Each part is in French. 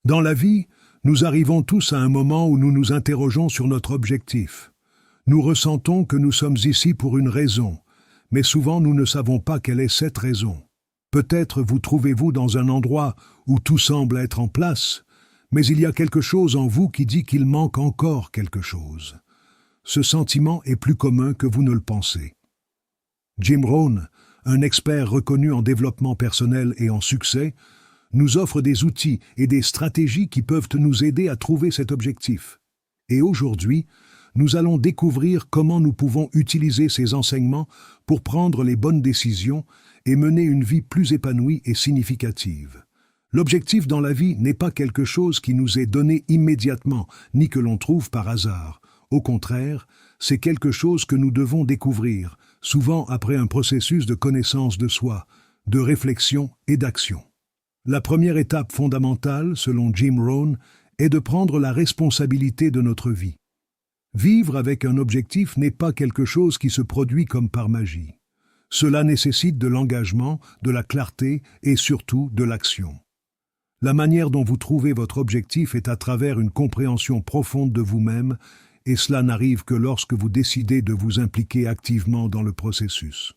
Dans la vie, nous arrivons tous à un moment où nous nous interrogeons sur notre objectif. Nous ressentons que nous sommes ici pour une raison, mais souvent nous ne savons pas quelle est cette raison. Peut-être vous trouvez-vous dans un endroit où tout semble être en place, mais il y a quelque chose en vous qui dit qu'il manque encore quelque chose. Ce sentiment est plus commun que vous ne le pensez. Jim Rohn, un expert reconnu en développement personnel et en succès, nous offre des outils et des stratégies qui peuvent nous aider à trouver cet objectif. Et aujourd'hui, nous allons découvrir comment nous pouvons utiliser ces enseignements pour prendre les bonnes décisions et mener une vie plus épanouie et significative. L'objectif dans la vie n'est pas quelque chose qui nous est donné immédiatement, ni que l'on trouve par hasard. Au contraire, c'est quelque chose que nous devons découvrir, souvent après un processus de connaissance de soi, de réflexion et d'action. La première étape fondamentale, selon Jim Rohn, est de prendre la responsabilité de notre vie. Vivre avec un objectif n'est pas quelque chose qui se produit comme par magie. Cela nécessite de l'engagement, de la clarté et surtout de l'action. La manière dont vous trouvez votre objectif est à travers une compréhension profonde de vous-même, et cela n'arrive que lorsque vous décidez de vous impliquer activement dans le processus.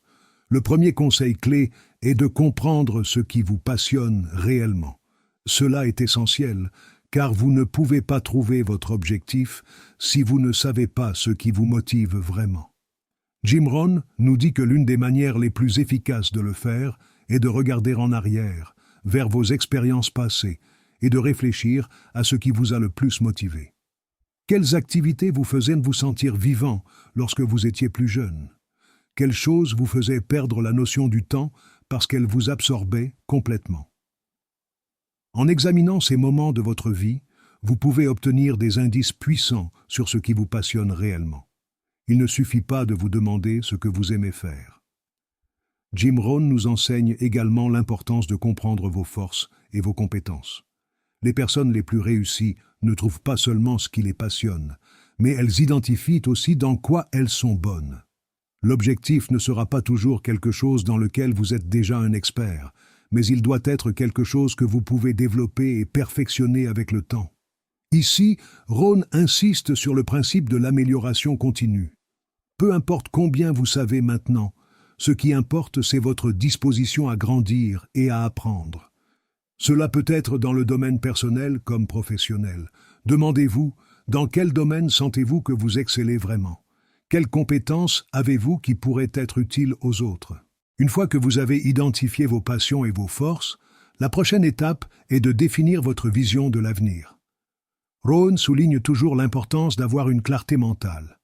Le premier conseil clé est de comprendre ce qui vous passionne réellement. Cela est essentiel, car vous ne pouvez pas trouver votre objectif si vous ne savez pas ce qui vous motive vraiment. Jim Rohn nous dit que l'une des manières les plus efficaces de le faire est de regarder en arrière, vers vos expériences passées, et de réfléchir à ce qui vous a le plus motivé. Quelles activités vous faisaient vous sentir vivant lorsque vous étiez plus jeune? Quelles choses vous faisaient perdre la notion du temps parce qu'elles vous absorbaient complètement? En examinant ces moments de votre vie, vous pouvez obtenir des indices puissants sur ce qui vous passionne réellement. Il ne suffit pas de vous demander ce que vous aimez faire. Jim Rohn nous enseigne également l'importance de comprendre vos forces et vos compétences. Les personnes les plus réussies ne trouvent pas seulement ce qui les passionne, mais elles identifient aussi dans quoi elles sont bonnes. L'objectif ne sera pas toujours quelque chose dans lequel vous êtes déjà un expert, mais il doit être quelque chose que vous pouvez développer et perfectionner avec le temps. Ici, Rohn insiste sur le principe de l'amélioration continue. Peu importe combien vous savez maintenant, ce qui importe, c'est votre disposition à grandir et à apprendre. Cela peut être dans le domaine personnel comme professionnel. Demandez-vous, dans quel domaine sentez-vous que vous excellez vraiment? Quelles compétences avez-vous qui pourraient être utiles aux autres? Une fois que vous avez identifié vos passions et vos forces, la prochaine étape est de définir votre vision de l'avenir. Rohn souligne toujours l'importance d'avoir une clarté mentale.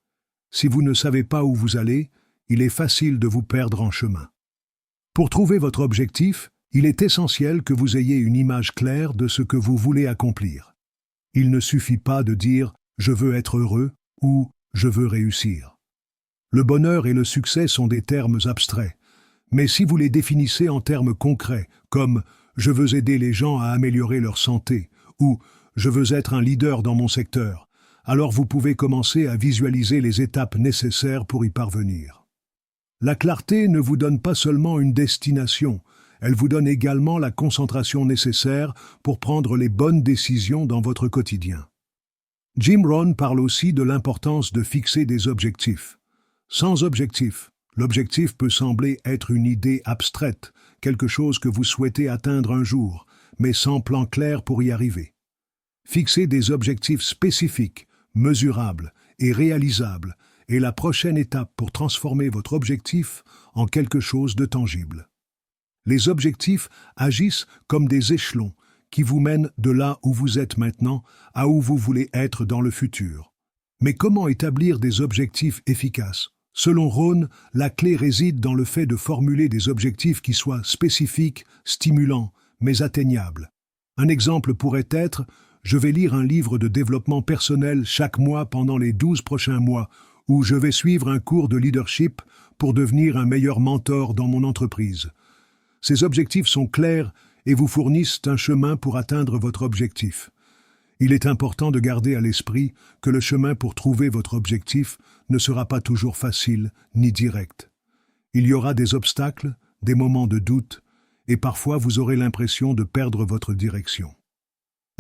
Si vous ne savez pas où vous allez, il est facile de vous perdre en chemin. Pour trouver votre objectif, il est essentiel que vous ayez une image claire de ce que vous voulez accomplir. Il ne suffit pas de dire « je veux être heureux » ou « je veux réussir ». Le bonheur et le succès sont des termes abstraits, mais si vous les définissez en termes concrets, comme « je veux aider les gens à améliorer leur santé » ou « je veux être un leader dans mon secteur », alors vous pouvez commencer à visualiser les étapes nécessaires pour y parvenir. La clarté ne vous donne pas seulement une destination, elle vous donne également la concentration nécessaire pour prendre les bonnes décisions dans votre quotidien. Jim Rohn parle aussi de l'importance de fixer des objectifs. Sans objectif, l'objectif peut sembler être une idée abstraite, quelque chose que vous souhaitez atteindre un jour, mais sans plan clair pour y arriver. Fixer des objectifs spécifiques, mesurables et réalisables est la prochaine étape pour transformer votre objectif en quelque chose de tangible. Les objectifs agissent comme des échelons qui vous mènent de là où vous êtes maintenant à où vous voulez être dans le futur. Mais comment établir des objectifs efficaces? Selon Rohn, la clé réside dans le fait de formuler des objectifs qui soient spécifiques, stimulants, mais atteignables. Un exemple pourrait être « Je vais lire un livre de développement personnel chaque mois pendant les 12 prochains mois » ou « Je vais suivre un cours de leadership pour devenir un meilleur mentor dans mon entreprise ». Ces objectifs sont clairs et vous fournissent un chemin pour atteindre votre objectif. Il est important de garder à l'esprit que le chemin pour trouver votre objectif ne sera pas toujours facile ni direct. Il y aura des obstacles, des moments de doute, et parfois vous aurez l'impression de perdre votre direction.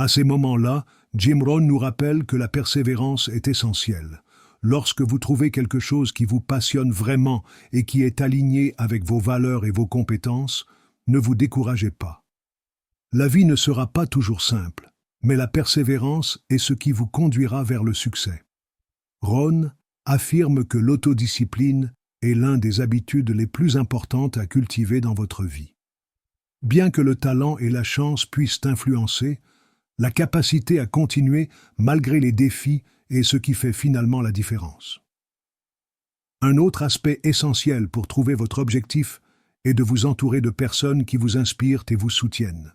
À ces moments-là, Jim Rohn nous rappelle que la persévérance est essentielle. Lorsque vous trouvez quelque chose qui vous passionne vraiment et qui est aligné avec vos valeurs et vos compétences, ne vous découragez pas. La vie ne sera pas toujours simple, mais la persévérance est ce qui vous conduira vers le succès. Rohn affirme que l'autodiscipline est l'une des habitudes les plus importantes à cultiver dans votre vie. Bien que le talent et la chance puissent influencer, la capacité à continuer malgré les défis est ce qui fait finalement la différence. Un autre aspect essentiel pour trouver votre objectif est de vous entourer de personnes qui vous inspirent et vous soutiennent.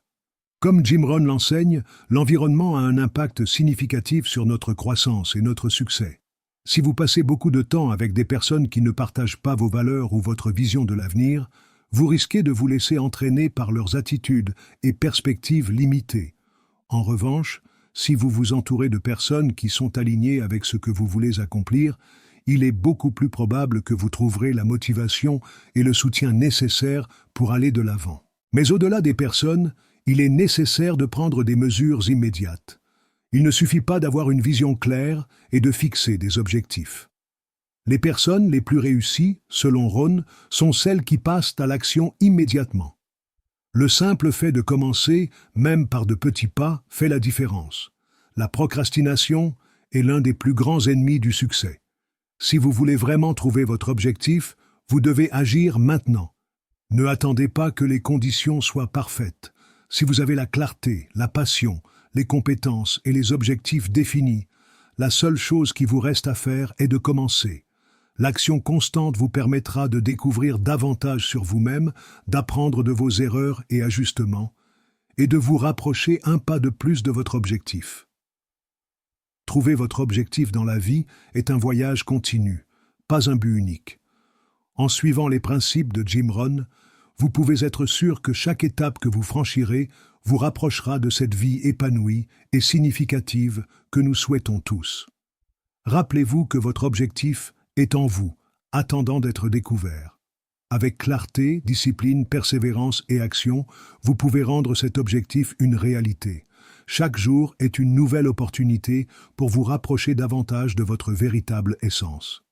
Comme Jim Rohn l'enseigne, l'environnement a un impact significatif sur notre croissance et notre succès. Si vous passez beaucoup de temps avec des personnes qui ne partagent pas vos valeurs ou votre vision de l'avenir, vous risquez de vous laisser entraîner par leurs attitudes et perspectives limitées. En revanche, si vous vous entourez de personnes qui sont alignées avec ce que vous voulez accomplir, il est beaucoup plus probable que vous trouverez la motivation et le soutien nécessaires pour aller de l'avant. Mais au-delà des personnes, il est nécessaire de prendre des mesures immédiates. Il ne suffit pas d'avoir une vision claire et de fixer des objectifs. Les personnes les plus réussies, selon Rohn, sont celles qui passent à l'action immédiatement. Le simple fait de commencer, même par de petits pas, fait la différence. La procrastination est l'un des plus grands ennemis du succès. Si vous voulez vraiment trouver votre objectif, vous devez agir maintenant. Ne attendez pas que les conditions soient parfaites. Si vous avez la clarté, la passion, les compétences et les objectifs définis, la seule chose qui vous reste à faire est de commencer. L'action constante vous permettra de découvrir davantage sur vous-même, d'apprendre de vos erreurs et ajustements, et de vous rapprocher un pas de plus de votre objectif. Trouver votre objectif dans la vie est un voyage continu, pas un but unique. En suivant les principes de Jim Rohn, vous pouvez être sûr que chaque étape que vous franchirez vous rapprochera de cette vie épanouie et significative que nous souhaitons tous. Rappelez-vous que votre objectif est en vous, attendant d'être découvert. Avec clarté, discipline, persévérance et action, vous pouvez rendre cet objectif une réalité. Chaque jour est une nouvelle opportunité pour vous rapprocher davantage de votre véritable essence.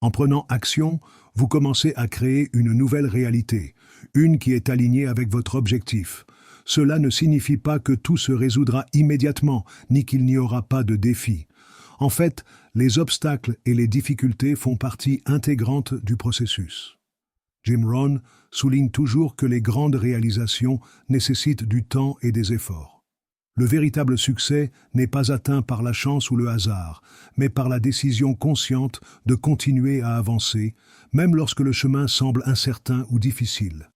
En prenant action, vous commencez à créer une nouvelle réalité, une qui est alignée avec votre objectif. Cela ne signifie pas que tout se résoudra immédiatement, ni qu'il n'y aura pas de défis. En fait, les obstacles et les difficultés font partie intégrante du processus. Jim Rohn souligne toujours que les grandes réalisations nécessitent du temps et des efforts. Le véritable succès n'est pas atteint par la chance ou le hasard, mais par la décision consciente de continuer à avancer, même lorsque le chemin semble incertain ou difficile.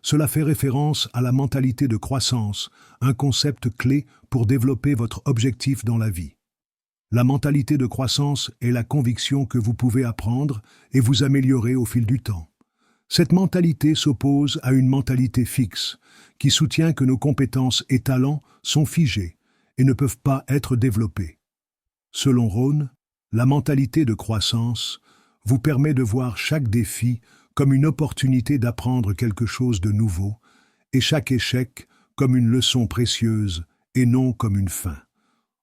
Cela fait référence à la mentalité de croissance, un concept clé pour développer votre objectif dans la vie. La mentalité de croissance est la conviction que vous pouvez apprendre et vous améliorer au fil du temps. Cette mentalité s'oppose à une mentalité fixe, qui soutient que nos compétences et talents sont figés et ne peuvent pas être développés. Selon Rohn, la mentalité de croissance vous permet de voir chaque défi comme une opportunité d'apprendre quelque chose de nouveau et chaque échec comme une leçon précieuse et non comme une fin.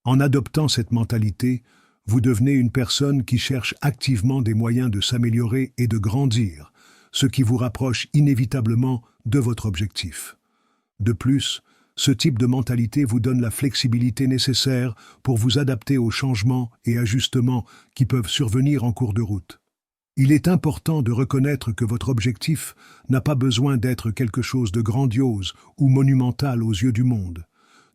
En adoptant cette mentalité, vous devenez une personne qui cherche activement des moyens de s'améliorer et de grandir, ce qui vous rapproche inévitablement de votre objectif. De plus, ce type de mentalité vous donne la flexibilité nécessaire pour vous adapter aux changements et ajustements qui peuvent survenir en cours de route. Il est important de reconnaître que votre objectif n'a pas besoin d'être quelque chose de grandiose ou monumental aux yeux du monde.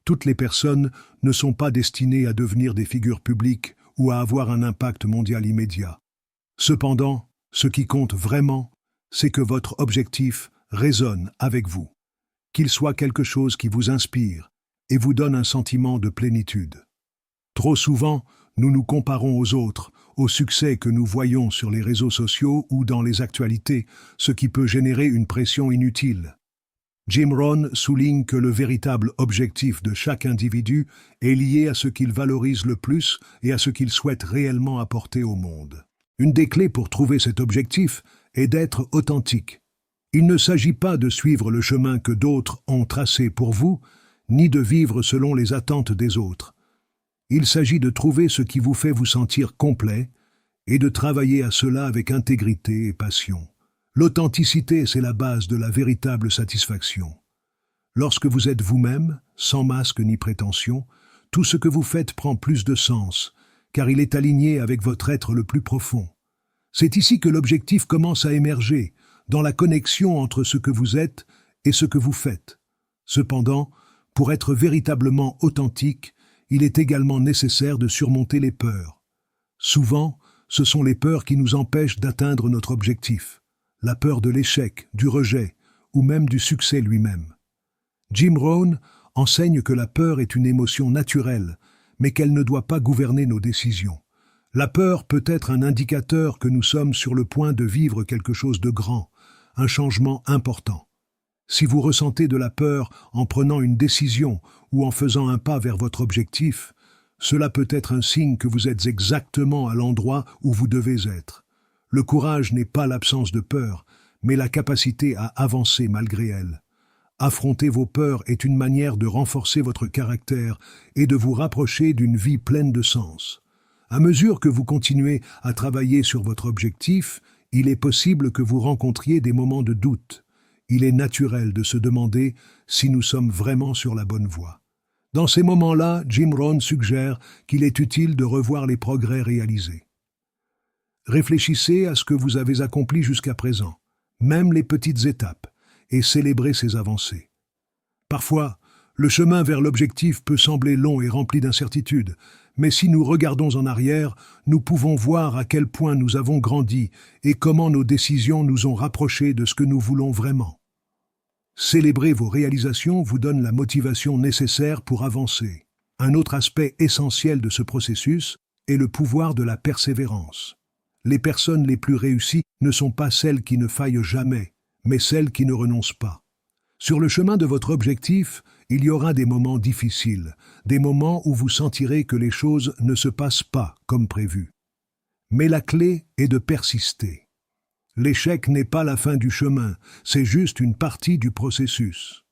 Toutes les personnes ne sont pas destinées à devenir des figures publiques ou à avoir un impact mondial immédiat. Cependant, ce qui compte vraiment, c'est que votre objectif résonne avec vous, qu'il soit quelque chose qui vous inspire et vous donne un sentiment de plénitude. Trop souvent, nous nous comparons aux autres, au succès que nous voyons sur les réseaux sociaux ou dans les actualités, ce qui peut générer une pression inutile. Jim Rohn souligne que le véritable objectif de chaque individu est lié à ce qu'il valorise le plus et à ce qu'il souhaite réellement apporter au monde. Une des clés pour trouver cet objectif est d'être authentique. Il ne s'agit pas de suivre le chemin que d'autres ont tracé pour vous, ni de vivre selon les attentes des autres. Il s'agit de trouver ce qui vous fait vous sentir complet et de travailler à cela avec intégrité et passion. L'authenticité, c'est la base de la véritable satisfaction. Lorsque vous êtes vous-même, sans masque ni prétention, tout ce que vous faites prend plus de sens, car il est aligné avec votre être le plus profond. C'est ici que l'objectif commence à émerger, dans la connexion entre ce que vous êtes et ce que vous faites. Cependant, pour être véritablement authentique, il est également nécessaire de surmonter les peurs. Souvent, ce sont les peurs qui nous empêchent d'atteindre notre objectif. La peur de l'échec, du rejet, ou même du succès lui-même. Jim Rohn enseigne que la peur est une émotion naturelle, mais qu'elle ne doit pas gouverner nos décisions. La peur peut être un indicateur que nous sommes sur le point de vivre quelque chose de grand, un changement important. Si vous ressentez de la peur en prenant une décision ou en faisant un pas vers votre objectif, cela peut être un signe que vous êtes exactement à l'endroit où vous devez être. Le courage n'est pas l'absence de peur, mais la capacité à avancer malgré elle. Affronter vos peurs est une manière de renforcer votre caractère et de vous rapprocher d'une vie pleine de sens. À mesure que vous continuez à travailler sur votre objectif, il est possible que vous rencontriez des moments de doute. Il est naturel de se demander si nous sommes vraiment sur la bonne voie. Dans ces moments-là, Jim Rohn suggère qu'il est utile de revoir les progrès réalisés. Réfléchissez à ce que vous avez accompli jusqu'à présent, même les petites étapes, et célébrez ces avancées. Parfois, le chemin vers l'objectif peut sembler long et rempli d'incertitudes, mais si nous regardons en arrière, nous pouvons voir à quel point nous avons grandi et comment nos décisions nous ont rapprochés de ce que nous voulons vraiment. Célébrer vos réalisations vous donne la motivation nécessaire pour avancer. Un autre aspect essentiel de ce processus est le pouvoir de la persévérance. Les personnes les plus réussies ne sont pas celles qui ne faillent jamais, mais celles qui ne renoncent pas. Sur le chemin de votre objectif, il y aura des moments difficiles, des moments où vous sentirez que les choses ne se passent pas comme prévu. Mais la clé est de persister. L'échec n'est pas la fin du chemin, c'est juste une partie du processus.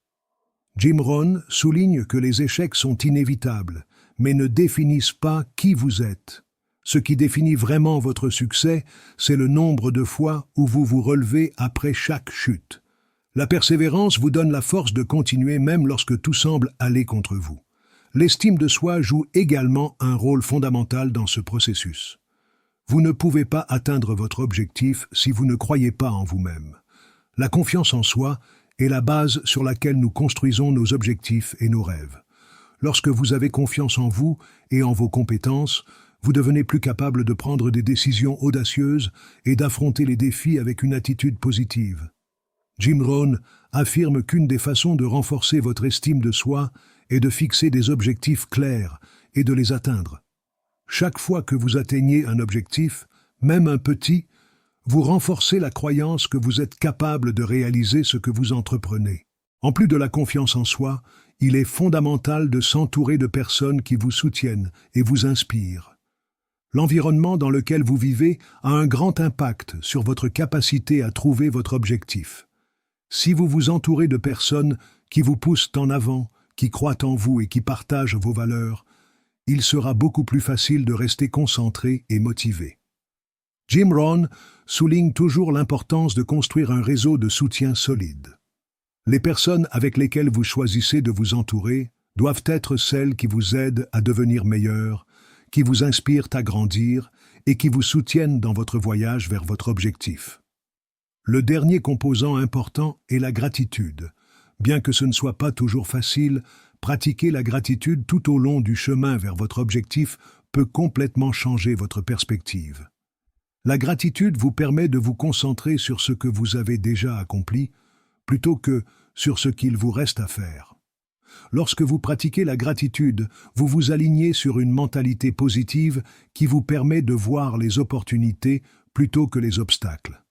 Jim Rohn souligne que les échecs sont inévitables, mais ne définissent pas qui vous êtes. Ce qui définit vraiment votre succès, c'est le nombre de fois où vous vous relevez après chaque chute. La persévérance vous donne la force de continuer même lorsque tout semble aller contre vous. L'estime de soi joue également un rôle fondamental dans ce processus. Vous ne pouvez pas atteindre votre objectif si vous ne croyez pas en vous-même. La confiance en soi est la base sur laquelle nous construisons nos objectifs et nos rêves. Lorsque vous avez confiance en vous et en vos compétences, vous devenez plus capable de prendre des décisions audacieuses et d'affronter les défis avec une attitude positive. Jim Rohn affirme qu'une des façons de renforcer votre estime de soi est de fixer des objectifs clairs et de les atteindre. Chaque fois que vous atteignez un objectif, même un petit, vous renforcez la croyance que vous êtes capable de réaliser ce que vous entreprenez. En plus de la confiance en soi, il est fondamental de s'entourer de personnes qui vous soutiennent et vous inspirent. L'environnement dans lequel vous vivez a un grand impact sur votre capacité à trouver votre objectif. Si vous vous entourez de personnes qui vous poussent en avant, qui croient en vous et qui partagent vos valeurs, il sera beaucoup plus facile de rester concentré et motivé. Jim Rohn souligne toujours l'importance de construire un réseau de soutien solide. Les personnes avec lesquelles vous choisissez de vous entourer doivent être celles qui vous aident à devenir meilleur, qui vous inspirent à grandir et qui vous soutiennent dans votre voyage vers votre objectif. Le dernier composant important est la gratitude. Bien que ce ne soit pas toujours facile, pratiquer la gratitude tout au long du chemin vers votre objectif peut complètement changer votre perspective. La gratitude vous permet de vous concentrer sur ce que vous avez déjà accompli, plutôt que sur ce qu'il vous reste à faire. Lorsque vous pratiquez la gratitude, vous vous alignez sur une mentalité positive qui vous permet de voir les opportunités plutôt que les obstacles.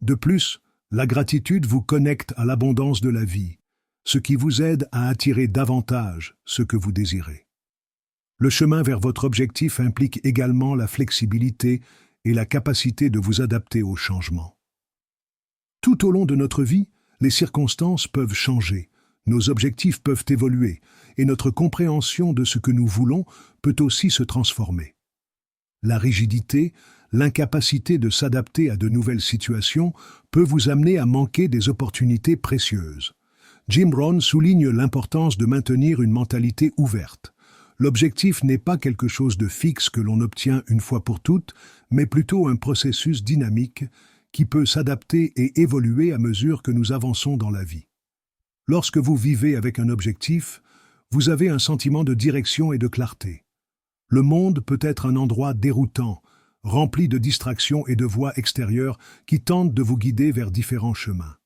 De plus, la gratitude vous connecte à l'abondance de la vie, ce qui vous aide à attirer davantage ce que vous désirez. Le chemin vers votre objectif implique également la flexibilité et la capacité de vous adapter aux changements. Tout au long de notre vie, les circonstances peuvent changer. Nos objectifs peuvent évoluer, et notre compréhension de ce que nous voulons peut aussi se transformer. La rigidité, l'incapacité de s'adapter à de nouvelles situations peut vous amener à manquer des opportunités précieuses. Jim Rohn souligne l'importance de maintenir une mentalité ouverte. L'objectif n'est pas quelque chose de fixe que l'on obtient une fois pour toutes, mais plutôt un processus dynamique qui peut s'adapter et évoluer à mesure que nous avançons dans la vie. Lorsque vous vivez avec un objectif, vous avez un sentiment de direction et de clarté. Le monde peut être un endroit déroutant, rempli de distractions et de voies extérieures qui tentent de vous guider vers différents chemins.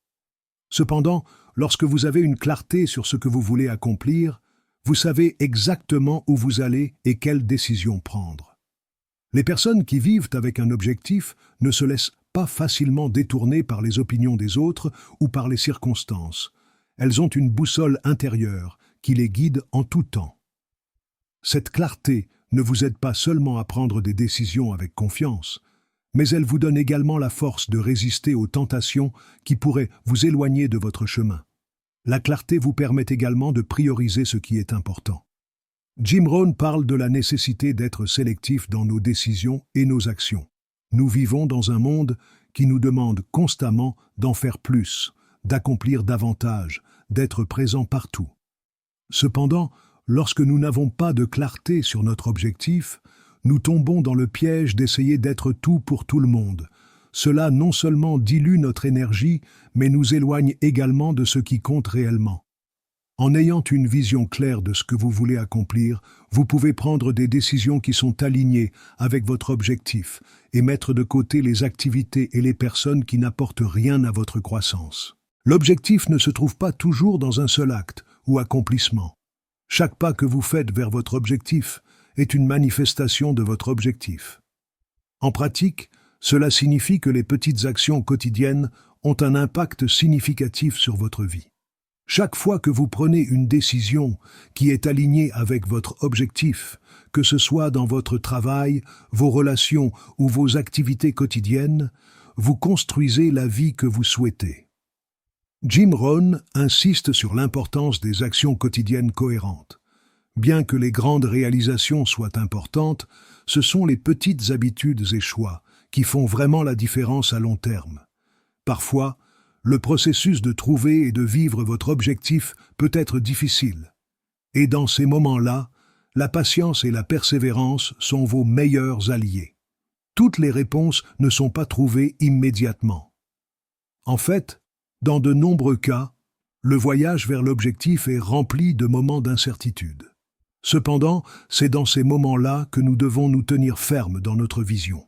Cependant, lorsque vous avez une clarté sur ce que vous voulez accomplir, vous savez exactement où vous allez et quelles décisions prendre. Les personnes qui vivent avec un objectif ne se laissent pas facilement détourner par les opinions des autres ou par les circonstances. Elles ont une boussole intérieure qui les guide en tout temps. Cette clarté ne vous aide pas seulement à prendre des décisions avec confiance, mais elle vous donne également la force de résister aux tentations qui pourraient vous éloigner de votre chemin. La clarté vous permet également de prioriser ce qui est important. Jim Rohn parle de la nécessité d'être sélectif dans nos décisions et nos actions. Nous vivons dans un monde qui nous demande constamment d'en faire plus, d'accomplir davantage, d'être présent partout. Cependant, lorsque nous n'avons pas de clarté sur notre objectif, nous tombons dans le piège d'essayer d'être tout pour tout le monde. Cela non seulement dilue notre énergie, mais nous éloigne également de ce qui compte réellement. En ayant une vision claire de ce que vous voulez accomplir, vous pouvez prendre des décisions qui sont alignées avec votre objectif et mettre de côté les activités et les personnes qui n'apportent rien à votre croissance. L'objectif ne se trouve pas toujours dans un seul acte ou accomplissement. Chaque pas que vous faites vers votre objectif est une manifestation de votre objectif. En pratique, cela signifie que les petites actions quotidiennes ont un impact significatif sur votre vie. Chaque fois que vous prenez une décision qui est alignée avec votre objectif, que ce soit dans votre travail, vos relations ou vos activités quotidiennes, vous construisez la vie que vous souhaitez. Jim Rohn insiste sur l'importance des actions quotidiennes cohérentes. Bien que les grandes réalisations soient importantes, ce sont les petites habitudes et choix qui font vraiment la différence à long terme. Parfois, le processus de trouver et de vivre votre objectif peut être difficile. Et dans ces moments-là, la patience et la persévérance sont vos meilleurs alliés. Toutes les réponses ne sont pas trouvées immédiatement. En fait, dans de nombreux cas, le voyage vers l'objectif est rempli de moments d'incertitude. Cependant, c'est dans ces moments-là que nous devons nous tenir fermes dans notre vision.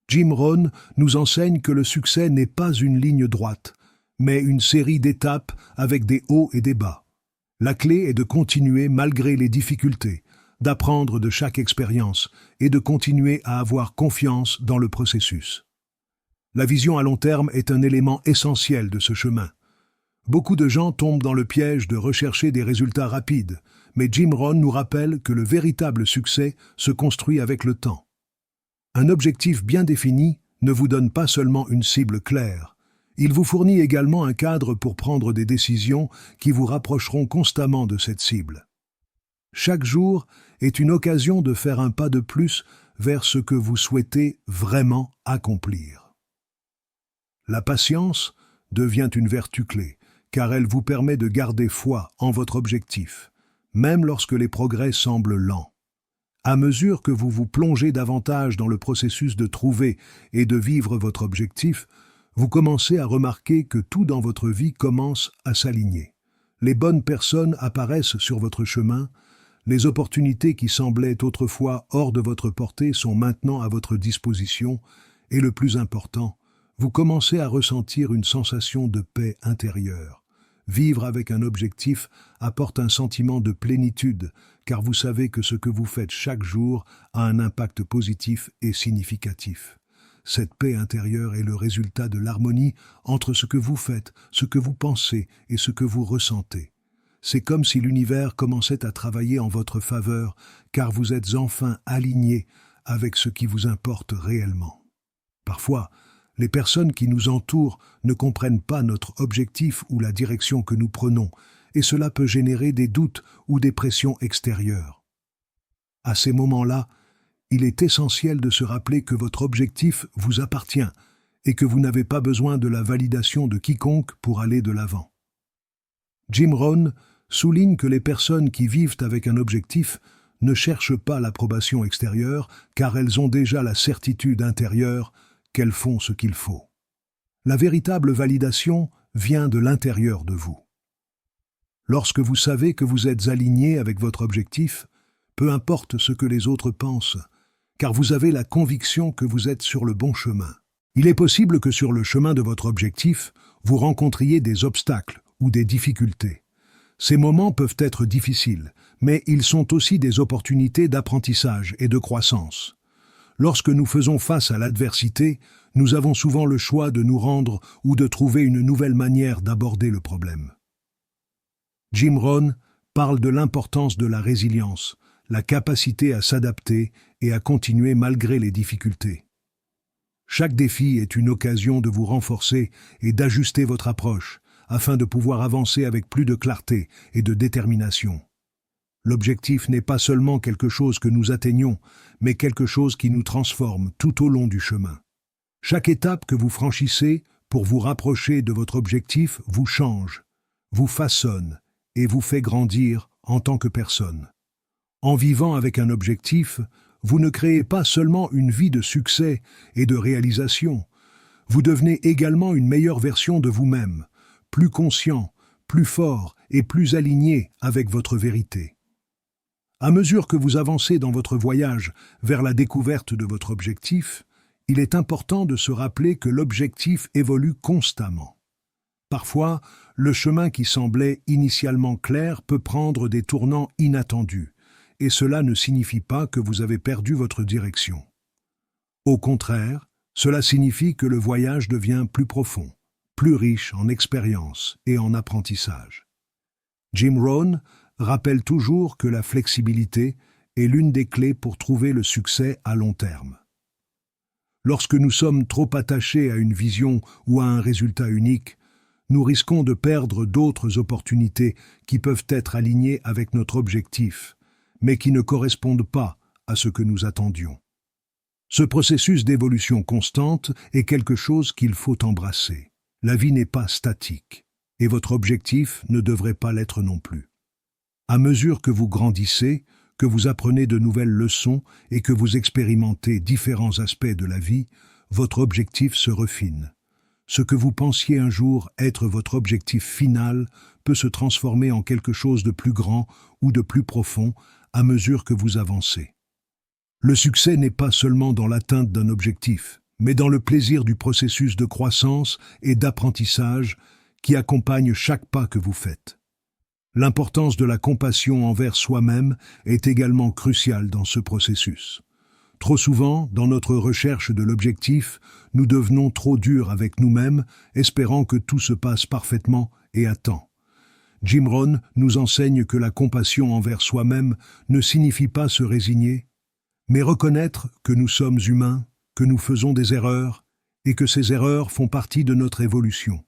Jim Rohn nous enseigne que le succès n'est pas une ligne droite, mais une série d'étapes avec des hauts et des bas. La clé est de continuer malgré les difficultés, d'apprendre de chaque expérience et de continuer à avoir confiance dans le processus. La vision à long terme est un élément essentiel de ce chemin. Beaucoup de gens tombent dans le piège de rechercher des résultats rapides, mais Jim Rohn nous rappelle que le véritable succès se construit avec le temps. Un objectif bien défini ne vous donne pas seulement une cible claire, il vous fournit également un cadre pour prendre des décisions qui vous rapprocheront constamment de cette cible. Chaque jour est une occasion de faire un pas de plus vers ce que vous souhaitez vraiment accomplir. La patience devient une vertu clé, car elle vous permet de garder foi en votre objectif, même lorsque les progrès semblent lents. À mesure que vous vous plongez davantage dans le processus de trouver et de vivre votre objectif, vous commencez à remarquer que tout dans votre vie commence à s'aligner. Les bonnes personnes apparaissent sur votre chemin, les opportunités qui semblaient autrefois hors de votre portée sont maintenant à votre disposition, et le plus important, vous commencez à ressentir une sensation de paix intérieure. Vivre avec un objectif apporte un sentiment de plénitude, car vous savez que ce que vous faites chaque jour a un impact positif et significatif. Cette paix intérieure est le résultat de l'harmonie entre ce que vous faites, ce que vous pensez et ce que vous ressentez. C'est comme si l'univers commençait à travailler en votre faveur, car vous êtes enfin aligné avec ce qui vous importe réellement. Parfois, les personnes qui nous entourent ne comprennent pas notre objectif ou la direction que nous prenons, et cela peut générer des doutes ou des pressions extérieures. À ces moments-là, il est essentiel de se rappeler que votre objectif vous appartient et que vous n'avez pas besoin de la validation de quiconque pour aller de l'avant. Jim Rohn souligne que les personnes qui vivent avec un objectif ne cherchent pas l'approbation extérieure car elles ont déjà la certitude intérieure qu'elles font ce qu'il faut. La véritable validation vient de l'intérieur de vous. Lorsque vous savez que vous êtes aligné avec votre objectif, peu importe ce que les autres pensent, car vous avez la conviction que vous êtes sur le bon chemin. Il est possible que sur le chemin de votre objectif, vous rencontriez des obstacles ou des difficultés. Ces moments peuvent être difficiles, mais ils sont aussi des opportunités d'apprentissage et de croissance. Lorsque nous faisons face à l'adversité, nous avons souvent le choix de nous rendre ou de trouver une nouvelle manière d'aborder le problème. Jim Rohn parle de l'importance de la résilience, la capacité à s'adapter et à continuer malgré les difficultés. Chaque défi est une occasion de vous renforcer et d'ajuster votre approche, afin de pouvoir avancer avec plus de clarté et de détermination. L'objectif n'est pas seulement quelque chose que nous atteignons, mais quelque chose qui nous transforme tout au long du chemin. Chaque étape que vous franchissez pour vous rapprocher de votre objectif vous change, vous façonne et vous fait grandir en tant que personne. En vivant avec un objectif, vous ne créez pas seulement une vie de succès et de réalisation, vous devenez également une meilleure version de vous-même, plus conscient, plus fort et plus aligné avec votre vérité. À mesure que vous avancez dans votre voyage vers la découverte de votre objectif, il est important de se rappeler que l'objectif évolue constamment. Parfois, le chemin qui semblait initialement clair peut prendre des tournants inattendus, et cela ne signifie pas que vous avez perdu votre direction. Au contraire, cela signifie que le voyage devient plus profond, plus riche en expérience et en apprentissage. Jim Rohn rappelle toujours que la flexibilité est l'une des clés pour trouver le succès à long terme. Lorsque nous sommes trop attachés à une vision ou à un résultat unique, nous risquons de perdre d'autres opportunités qui peuvent être alignées avec notre objectif, mais qui ne correspondent pas à ce que nous attendions. Ce processus d'évolution constante est quelque chose qu'il faut embrasser. La vie n'est pas statique, et votre objectif ne devrait pas l'être non plus. À mesure que vous grandissez, que vous apprenez de nouvelles leçons et que vous expérimentez différents aspects de la vie, votre objectif se refine. Ce que vous pensiez un jour être votre objectif final peut se transformer en quelque chose de plus grand ou de plus profond à mesure que vous avancez. Le succès n'est pas seulement dans l'atteinte d'un objectif, mais dans le plaisir du processus de croissance et d'apprentissage qui accompagne chaque pas que vous faites. L'importance de la compassion envers soi-même est également cruciale dans ce processus. Trop souvent, dans notre recherche de l'objectif, nous devenons trop durs avec nous-mêmes, espérant que tout se passe parfaitement et à temps. Jim Rohn nous enseigne que la compassion envers soi-même ne signifie pas se résigner, mais reconnaître que nous sommes humains, que nous faisons des erreurs et que ces erreurs font partie de notre évolution.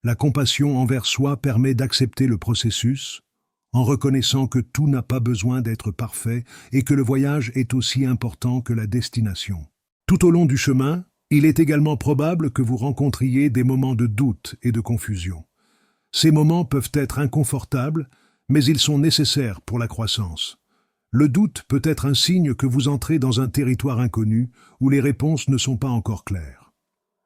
La compassion envers soi permet d'accepter le processus, en reconnaissant que tout n'a pas besoin d'être parfait et que le voyage est aussi important que la destination. Tout au long du chemin, il est également probable que vous rencontriez des moments de doute et de confusion. Ces moments peuvent être inconfortables, mais ils sont nécessaires pour la croissance. Le doute peut être un signe que vous entrez dans un territoire inconnu où les réponses ne sont pas encore claires.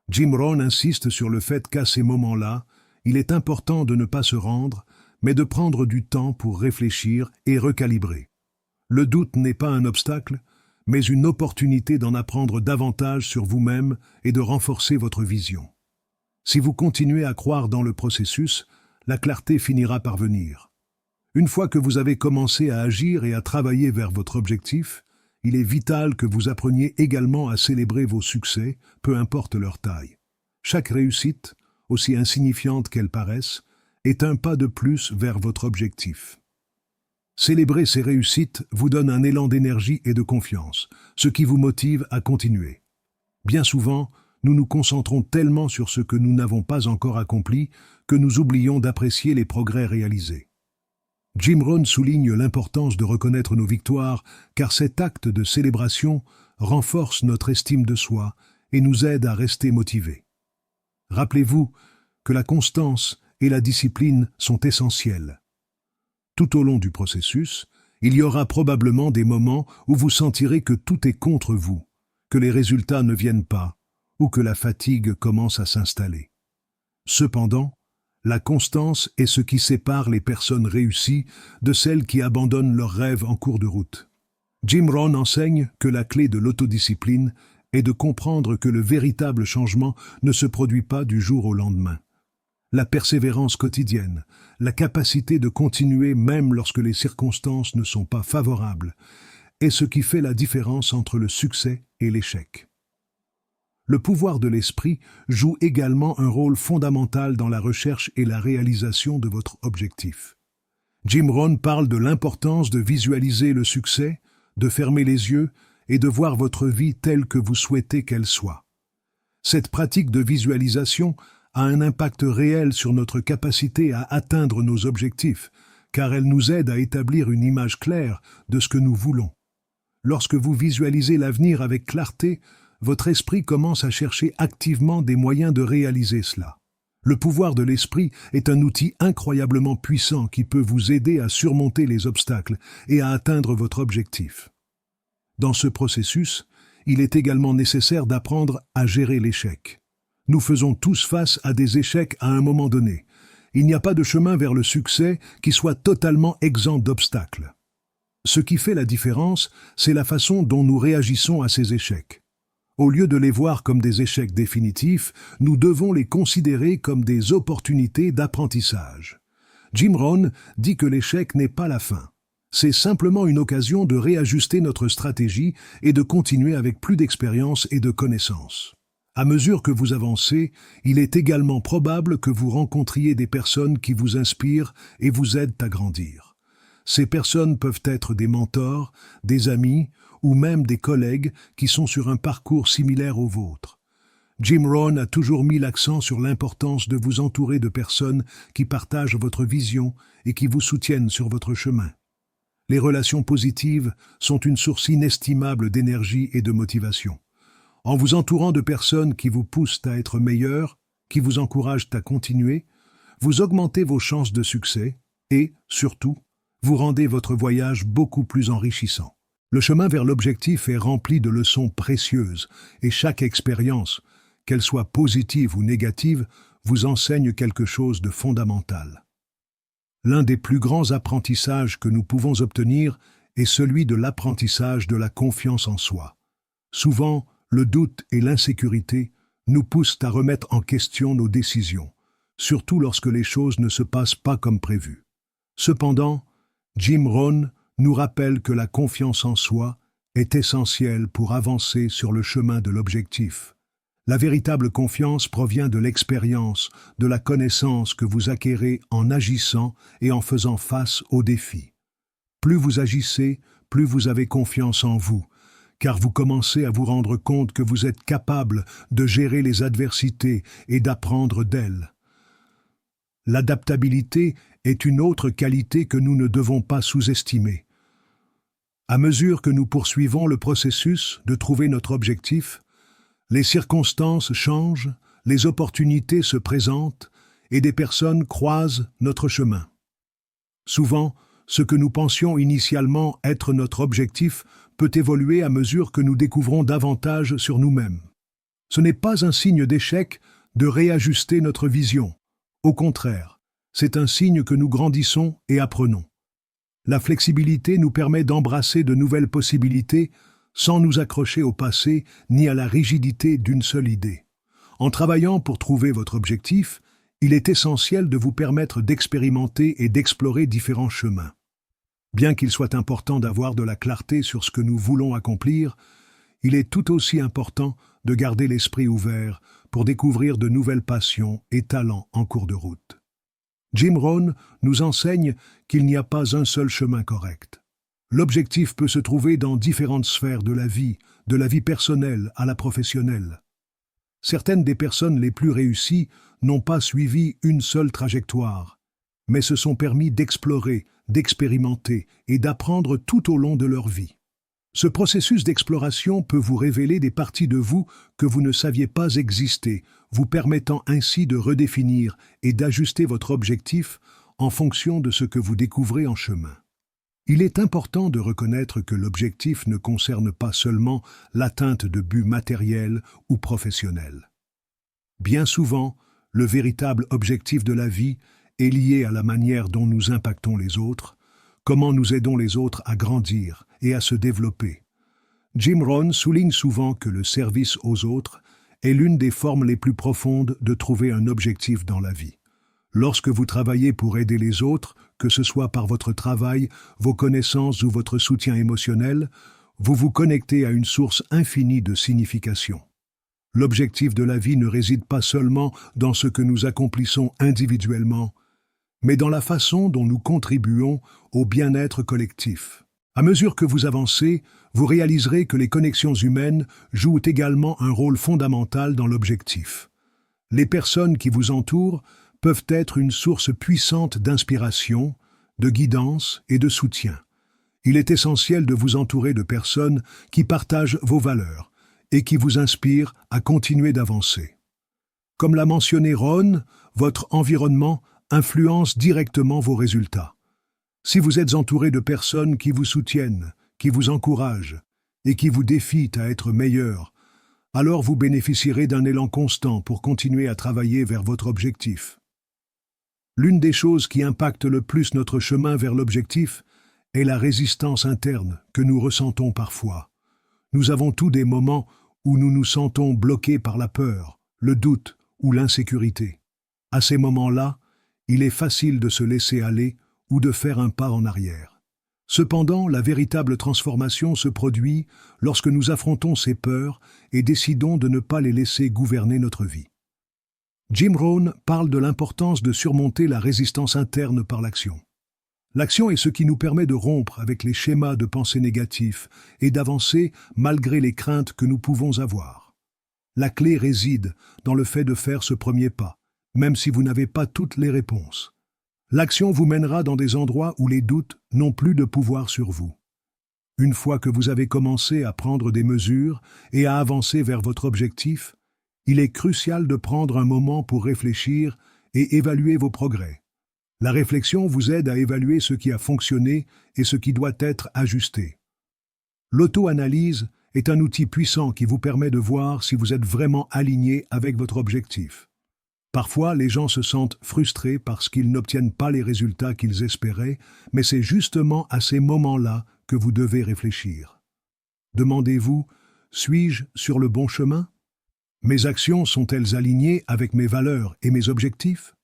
Jim Rohn insiste sur le fait qu'à ces moments-là, il est important de ne pas se rendre, mais de prendre du temps pour réfléchir et recalibrer. Le doute n'est pas un obstacle, mais une opportunité d'en apprendre davantage sur vous-même et de renforcer votre vision. Si vous continuez à croire dans le processus, la clarté finira par venir. Une fois que vous avez commencé à agir et à travailler vers votre objectif, il est vital que vous appreniez également à célébrer vos succès, peu importe leur taille. Chaque réussite, aussi insignifiante qu'elle paraisse, est un pas de plus vers votre objectif. Célébrer ces réussites vous donne un élan d'énergie et de confiance, ce qui vous motive à continuer. Bien souvent, nous nous concentrons tellement sur ce que nous n'avons pas encore accompli que nous oublions d'apprécier les progrès réalisés. Jim Rohn souligne l'importance de reconnaître nos victoires car cet acte de célébration renforce notre estime de soi et nous aide à rester motivés. Rappelez-vous que la constance et la discipline sont essentielles. Tout au long du processus, il y aura probablement des moments où vous sentirez que tout est contre vous, que les résultats ne viennent pas, ou que la fatigue commence à s'installer. Cependant, la constance est ce qui sépare les personnes réussies de celles qui abandonnent leurs rêves en cours de route. Jim Rohn enseigne que la clé de l'autodiscipline est de comprendre que le véritable changement ne se produit pas du jour au lendemain. La persévérance quotidienne, la capacité de continuer même lorsque les circonstances ne sont pas favorables, est ce qui fait la différence entre le succès et l'échec. Le pouvoir de l'esprit joue également un rôle fondamental dans la recherche et la réalisation de votre objectif. Jim Rohn parle de l'importance de visualiser le succès, de fermer les yeux et de voir votre vie telle que vous souhaitez qu'elle soit. Cette pratique de visualisation a un impact réel sur notre capacité à atteindre nos objectifs, car elle nous aide à établir une image claire de ce que nous voulons. Lorsque vous visualisez l'avenir avec clarté, votre esprit commence à chercher activement des moyens de réaliser cela. Le pouvoir de l'esprit est un outil incroyablement puissant qui peut vous aider à surmonter les obstacles et à atteindre votre objectif. Dans ce processus, il est également nécessaire d'apprendre à gérer l'échec. Nous faisons tous face à des échecs à un moment donné. Il n'y a pas de chemin vers le succès qui soit totalement exempt d'obstacles. Ce qui fait la différence, c'est la façon dont nous réagissons à ces échecs. Au lieu de les voir comme des échecs définitifs, nous devons les considérer comme des opportunités d'apprentissage. Jim Rohn dit que l'échec n'est pas la fin. C'est simplement une occasion de réajuster notre stratégie et de continuer avec plus d'expérience et de connaissances. À mesure que vous avancez, il est également probable que vous rencontriez des personnes qui vous inspirent et vous aident à grandir. Ces personnes peuvent être des mentors, des amis ou même des collègues qui sont sur un parcours similaire au vôtre. Jim Rohn a toujours mis l'accent sur l'importance de vous entourer de personnes qui partagent votre vision et qui vous soutiennent sur votre chemin. Les relations positives sont une source inestimable d'énergie et de motivation. En vous entourant de personnes qui vous poussent à être meilleurs, qui vous encouragent à continuer, vous augmentez vos chances de succès et, surtout, vous rendez votre voyage beaucoup plus enrichissant. Le chemin vers l'objectif est rempli de leçons précieuses et chaque expérience, qu'elle soit positive ou négative, vous enseigne quelque chose de fondamental. L'un des plus grands apprentissages que nous pouvons obtenir est celui de l'apprentissage de la confiance en soi. Souvent, le doute et l'insécurité nous poussent à remettre en question nos décisions, surtout lorsque les choses ne se passent pas comme prévu. Cependant, Jim Rohn nous rappelle que la confiance en soi est essentielle pour avancer sur le chemin de l'objectif. La véritable confiance provient de l'expérience, de la connaissance que vous acquérez en agissant et en faisant face aux défis. Plus vous agissez, plus vous avez confiance en vous, car vous commencez à vous rendre compte que vous êtes capable de gérer les adversités et d'apprendre d'elles. L'adaptabilité est une autre qualité que nous ne devons pas sous-estimer. À mesure que nous poursuivons le processus de trouver notre objectif, les circonstances changent, les opportunités se présentent et des personnes croisent notre chemin. Souvent, ce que nous pensions initialement être notre objectif peut évoluer à mesure que nous découvrons davantage sur nous-mêmes. Ce n'est pas un signe d'échec de réajuster notre vision. Au contraire, c'est un signe que nous grandissons et apprenons. La flexibilité nous permet d'embrasser de nouvelles possibilités sans nous accrocher au passé ni à la rigidité d'une seule idée. En travaillant pour trouver votre objectif, il est essentiel de vous permettre d'expérimenter et d'explorer différents chemins. Bien qu'il soit important d'avoir de la clarté sur ce que nous voulons accomplir, il est tout aussi important de garder l'esprit ouvert pour découvrir de nouvelles passions et talents en cours de route. Jim Rohn nous enseigne qu'il n'y a pas un seul chemin correct. L'objectif peut se trouver dans différentes sphères de la vie personnelle à la professionnelle. Certaines des personnes les plus réussies n'ont pas suivi une seule trajectoire, mais se sont permis d'explorer, d'expérimenter et d'apprendre tout au long de leur vie. Ce processus d'exploration peut vous révéler des parties de vous que vous ne saviez pas exister, vous permettant ainsi de redéfinir et d'ajuster votre objectif en fonction de ce que vous découvrez en chemin. Il est important de reconnaître que l'objectif ne concerne pas seulement l'atteinte de buts matériels ou professionnels. Bien souvent, le véritable objectif de la vie est lié à la manière dont nous impactons les autres, comment nous aidons les autres à grandir et à se développer. Jim Rohn souligne souvent que le service aux autres est l'une des formes les plus profondes de trouver un objectif dans la vie. Lorsque vous travaillez pour aider les autres, que ce soit par votre travail, vos connaissances ou votre soutien émotionnel, vous vous connectez à une source infinie de signification. L'objectif de la vie ne réside pas seulement dans ce que nous accomplissons individuellement, mais dans la façon dont nous contribuons au bien-être collectif. À mesure que vous avancez, vous réaliserez que les connexions humaines jouent également un rôle fondamental dans l'objectif. Les personnes qui vous entourent peuvent être une source puissante d'inspiration, de guidance et de soutien. Il est essentiel de vous entourer de personnes qui partagent vos valeurs et qui vous inspirent à continuer d'avancer. Comme l'a mentionné Rohn, votre environnement influence directement vos résultats. Si vous êtes entouré de personnes qui vous soutiennent, qui vous encouragent et qui vous défient à être meilleur, alors vous bénéficierez d'un élan constant pour continuer à travailler vers votre objectif. L'une des choses qui impacte le plus notre chemin vers l'objectif est la résistance interne que nous ressentons parfois. Nous avons tous des moments où nous nous sentons bloqués par la peur, le doute ou l'insécurité. À ces moments-là, il est facile de se laisser aller ou de faire un pas en arrière. Cependant, la véritable transformation se produit lorsque nous affrontons ces peurs et décidons de ne pas les laisser gouverner notre vie. Jim Rohn parle de l'importance de surmonter la résistance interne par l'action. L'action est ce qui nous permet de rompre avec les schémas de pensée négatifs et d'avancer malgré les craintes que nous pouvons avoir. La clé réside dans le fait de faire ce premier pas, même si vous n'avez pas toutes les réponses. L'action vous mènera dans des endroits où les doutes n'ont plus de pouvoir sur vous. Une fois que vous avez commencé à prendre des mesures et à avancer vers votre objectif, il est crucial de prendre un moment pour réfléchir et évaluer vos progrès. La réflexion vous aide à évaluer ce qui a fonctionné et ce qui doit être ajusté. L'auto-analyse est un outil puissant qui vous permet de voir si vous êtes vraiment aligné avec votre objectif. Parfois, les gens se sentent frustrés parce qu'ils n'obtiennent pas les résultats qu'ils espéraient, mais c'est justement à ces moments-là que vous devez réfléchir. Demandez-vous, suis-je sur le bon chemin ? Mes actions sont-elles alignées avec mes valeurs et mes objectifs ?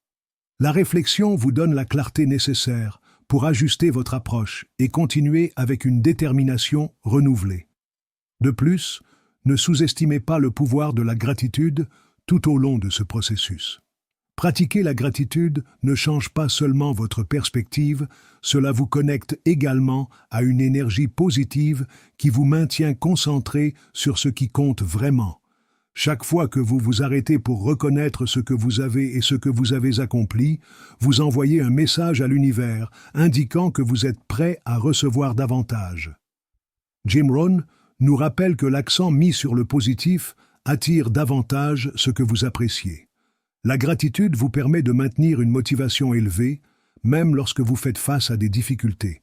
La réflexion vous donne la clarté nécessaire pour ajuster votre approche et continuer avec une détermination renouvelée. De plus, ne sous-estimez pas le pouvoir de la gratitude tout au long de ce processus. Pratiquer la gratitude ne change pas seulement votre perspective, cela vous connecte également à une énergie positive qui vous maintient concentré sur ce qui compte vraiment. Chaque fois que vous vous arrêtez pour reconnaître ce que vous avez et ce que vous avez accompli, vous envoyez un message à l'univers indiquant que vous êtes prêt à recevoir davantage. Jim Rohn nous rappelle que l'accent mis sur le positif attire davantage ce que vous appréciez. La gratitude vous permet de maintenir une motivation élevée, même lorsque vous faites face à des difficultés.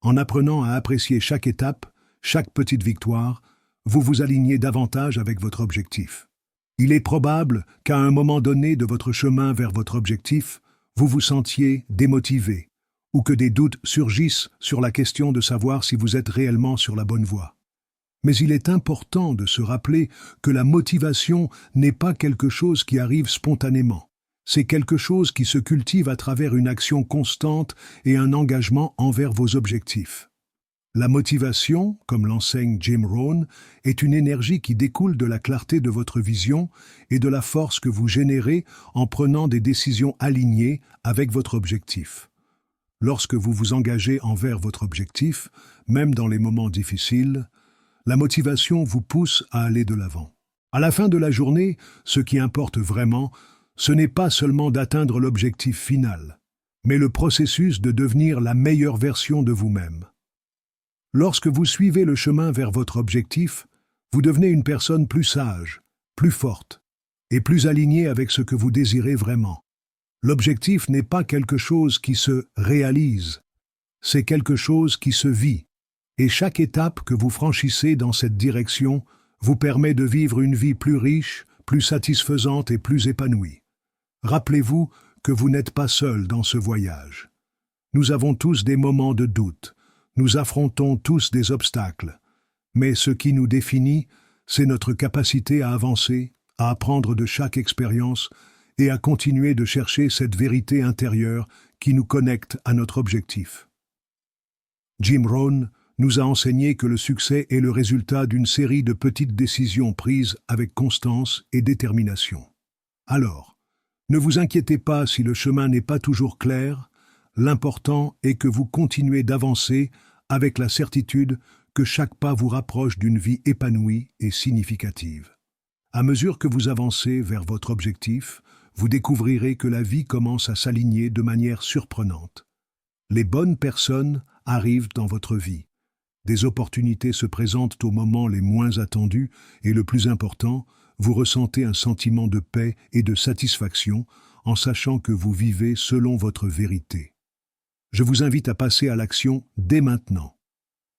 En apprenant à apprécier chaque étape, chaque petite victoire, vous vous alignez davantage avec votre objectif. Il est probable qu'à un moment donné de votre chemin vers votre objectif, vous vous sentiez démotivé, ou que des doutes surgissent sur la question de savoir si vous êtes réellement sur la bonne voie. Mais il est important de se rappeler que la motivation n'est pas quelque chose qui arrive spontanément. C'est quelque chose qui se cultive à travers une action constante et un engagement envers vos objectifs. La motivation, comme l'enseigne Jim Rohn, est une énergie qui découle de la clarté de votre vision et de la force que vous générez en prenant des décisions alignées avec votre objectif. Lorsque vous vous engagez envers votre objectif, même dans les moments difficiles, la motivation vous pousse à aller de l'avant. À la fin de la journée, ce qui importe vraiment, ce n'est pas seulement d'atteindre l'objectif final, mais le processus de devenir la meilleure version de vous-même. Lorsque vous suivez le chemin vers votre objectif, vous devenez une personne plus sage, plus forte et plus alignée avec ce que vous désirez vraiment. L'objectif n'est pas quelque chose qui se réalise, c'est quelque chose qui se vit. Et chaque étape que vous franchissez dans cette direction vous permet de vivre une vie plus riche, plus satisfaisante et plus épanouie. Rappelez-vous que vous n'êtes pas seul dans ce voyage. Nous avons tous des moments de doute, nous affrontons tous des obstacles, mais ce qui nous définit, c'est notre capacité à avancer, à apprendre de chaque expérience et à continuer de chercher cette vérité intérieure qui nous connecte à notre objectif. Jim Rohn nous a enseigné que le succès est le résultat d'une série de petites décisions prises avec constance et détermination. Alors, ne vous inquiétez pas si le chemin n'est pas toujours clair, l'important est que vous continuez d'avancer avec la certitude que chaque pas vous rapproche d'une vie épanouie et significative. À mesure que vous avancez vers votre objectif, vous découvrirez que la vie commence à s'aligner de manière surprenante. Les bonnes personnes arrivent dans votre vie. Des opportunités se présentent aux moments les moins attendus et le plus important, vous ressentez un sentiment de paix et de satisfaction en sachant que vous vivez selon votre vérité. Je vous invite à passer à l'action dès maintenant.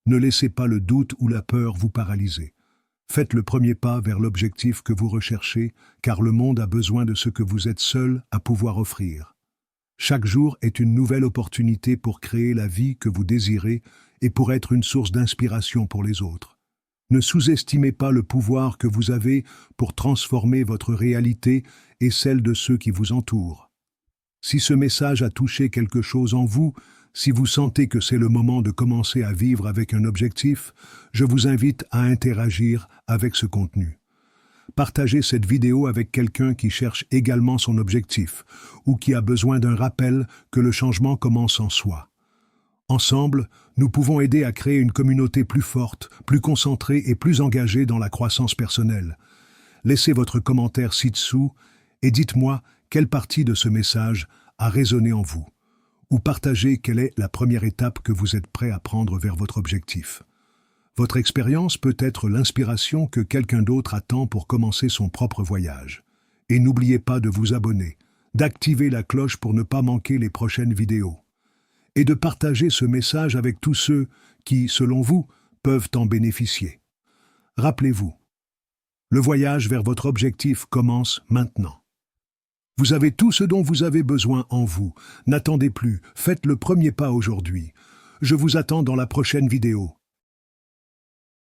Ne laissez pas le doute ou la peur vous paralyser. Faites le premier pas vers l'objectif que vous recherchez, car le monde a besoin de ce que vous êtes seul à pouvoir offrir. Chaque jour est une nouvelle opportunité pour créer la vie que vous désirez et pour être une source d'inspiration pour les autres. Ne sous-estimez pas le pouvoir que vous avez pour transformer votre réalité et celle de ceux qui vous entourent. Si ce message a touché quelque chose en vous, si vous sentez que c'est le moment de commencer à vivre avec un objectif, je vous invite à interagir avec ce contenu. Partagez cette vidéo avec quelqu'un qui cherche également son objectif ou qui a besoin d'un rappel que le changement commence en soi. Ensemble, nous pouvons aider à créer une communauté plus forte, plus concentrée et plus engagée dans la croissance personnelle. Laissez votre commentaire ci-dessous et dites-moi quelle partie de ce message a résonné en vous, ou partagez quelle est la première étape que vous êtes prêt à prendre vers votre objectif. Votre expérience peut être l'inspiration que quelqu'un d'autre attend pour commencer son propre voyage. Et n'oubliez pas de vous abonner, d'activer la cloche pour ne pas manquer les prochaines vidéos, et de partager ce message avec tous ceux qui, selon vous, peuvent en bénéficier. Rappelez-vous, le voyage vers votre objectif commence maintenant. Vous avez tout ce dont vous avez besoin en vous. N'attendez plus, faites le premier pas aujourd'hui. Je vous attends dans la prochaine vidéo.